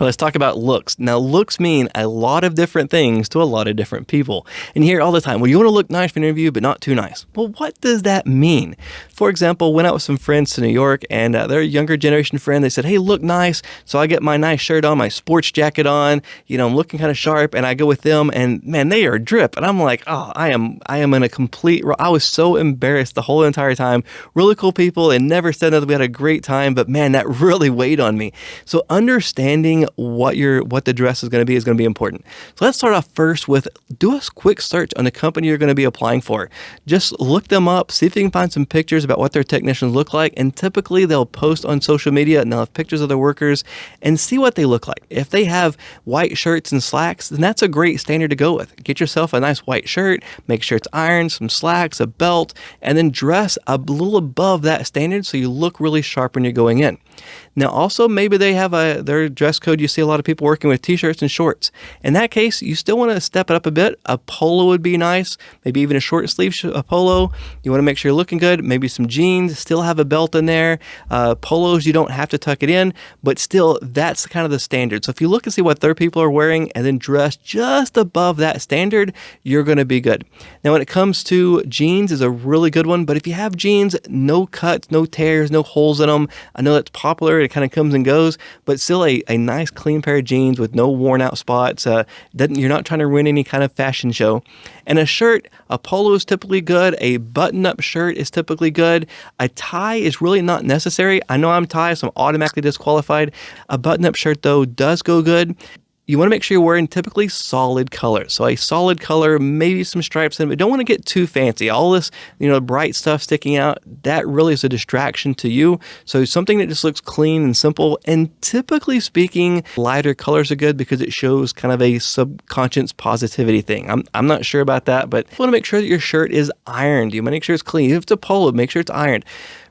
Let's talk about looks. Now, looks mean a lot of different things to a lot of different people. And you hear it all the time, well, you want to look nice for an interview, but not too nice. Well, what does that mean? For example, went out with some friends to New York, and they're a younger generation friend. They said, hey, look nice. So I get my nice shirt on, my sports jacket on, I'm looking kind of sharp, and I go with them, and man, they are drip. And I'm like, oh, I am in a I was so embarrassed the whole entire time. Really cool people, and never said that we had a great time, but man, that really weighed on me. So understanding what the dress is going to be important. So let's start off first with do a quick search on the company you're going to be applying for. Just look them up, see if you can find some pictures about what their technicians look like, and typically they'll post on social media and they'll have pictures of their workers and see what they look like. If they have white shirts and slacks, then that's a great standard to go with. Get yourself a nice white shirt, make sure it's ironed, some slacks, a belt, and then dress a little above that standard so you look really sharp when you're going in. Now, also, maybe they have their dress code. You see a lot of people working with t-shirts and shorts. In that case, you still want to step it up a bit. A polo would be nice, maybe even a short sleeve polo. You want to make sure you're looking good. Maybe some jeans, still have a belt in there. Polos, you don't have to tuck it in, but still, that's kind of the standard. So if you look and see what their people are wearing and then dress just above that standard, you're going to be good. Now, when it comes to jeans, is a really good one, but if you have jeans, no cuts, no tears, no holes in them, I know that's popular. It kind of comes and goes, but still a nice clean pair of jeans with no worn out spots. You're not trying to ruin any kind of fashion show. And a shirt, a polo is typically good. A button-up shirt is typically good. A tie is really not necessary. I know I'm tie, so I'm automatically disqualified. A button-up shirt, though, does go good. You want to make sure you're wearing typically solid colors. So a solid color, maybe some stripes in it, but don't want to get too fancy. All this, bright stuff sticking out, that really is a distraction to you. So something that just looks clean and simple. And typically speaking, lighter colors are good because it shows kind of a subconscious positivity thing. I'm not sure about that, but you want to make sure that your shirt is ironed. You want to make sure it's clean. If it's a polo, make sure it's ironed.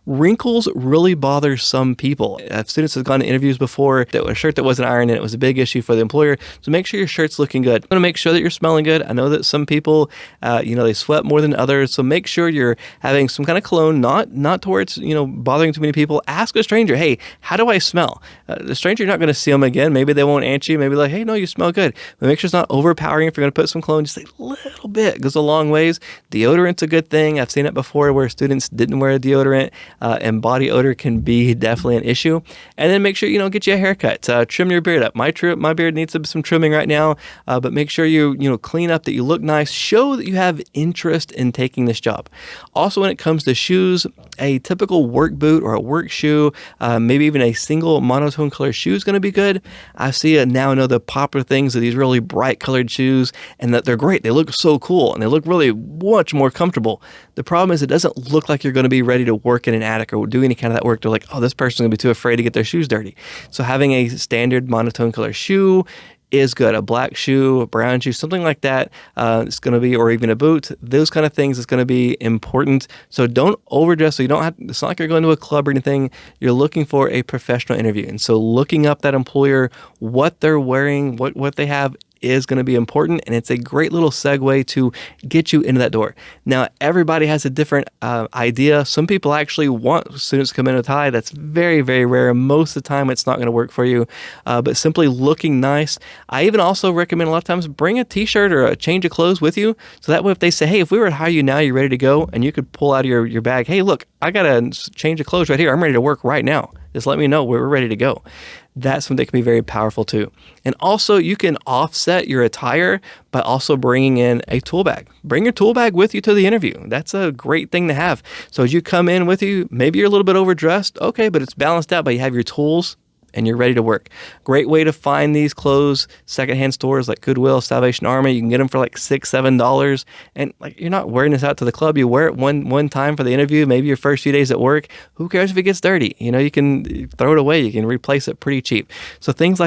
Wrinkles really bother some people. Students have gone to interviews before that was a shirt that wasn't ironed and it was a big issue for the employer. So make sure your shirt's looking good. You want to make sure that you're smelling good. I know that some people, they sweat more than others. So make sure you're having some kind of cologne, not towards, bothering too many people. Ask a stranger, hey, how do I smell? The stranger, you're not going to see them again. Maybe they won't answer you. Maybe like, hey, no, you smell good. But make sure it's not overpowering. If you're going to put some cologne, just a little bit. It goes a long ways. Deodorant's a good thing. I've seen it before where students didn't wear a deodorant. And body odor can be definitely an issue. And then make sure, get you a haircut. Trim your beard up. My beard needs some trimming right now, but make sure you clean up, that you look nice. Show that you have interest in taking this job. Also, when it comes to shoes, a typical work boot or a work shoe, maybe even a single monotone color shoe is going to be good. I see it now. I know the popular things are these really bright colored shoes, and that they're great. They look so cool, and they look really much more comfortable. The problem is it doesn't look like you're going to be ready to work in an attic or do any kind of that work. They're like, oh, this person's going to be too afraid to get their shoes dirty. So having a standard monotone color shoe is good. A black shoe, a brown shoe, something like that is going to be, or even a boot, those kind of things is going to be important. So don't overdress. So you don't have, it's not like you're going to a club or anything. You're looking for a professional interview. And so looking up that employer, what they're wearing, what they have is going to be important, and it's a great little segue to get you into that door. Now, everybody has a different idea. Some people actually want students to come in with a tie. That's very, very rare. Most of the time, it's not going to work for you, but simply looking nice. I even also recommend a lot of times bring a t-shirt or a change of clothes with you, so that way if they say, hey, if we were to hire you now, you're ready to go, and you could pull out of your bag, hey, look, I got a change of clothes right here. I'm ready to work right now. Just let me know. We're ready to go. That's something that can be very powerful too. And also you can offset your attire by also bringing in a tool bag. Bring your tool bag with you to the interview. That's a great thing to have. So as you come in with you, maybe you're a little bit overdressed. Okay, but it's balanced out, but you have your tools and you're ready to work. Great way to find these clothes, secondhand stores like Goodwill, Salvation Army. You can get them for like $6, $7. And like you're not wearing this out to the club. You wear it one time for the interview, maybe your first few days at work. Who cares if it gets dirty? You can throw it away. You can replace it pretty cheap. So things like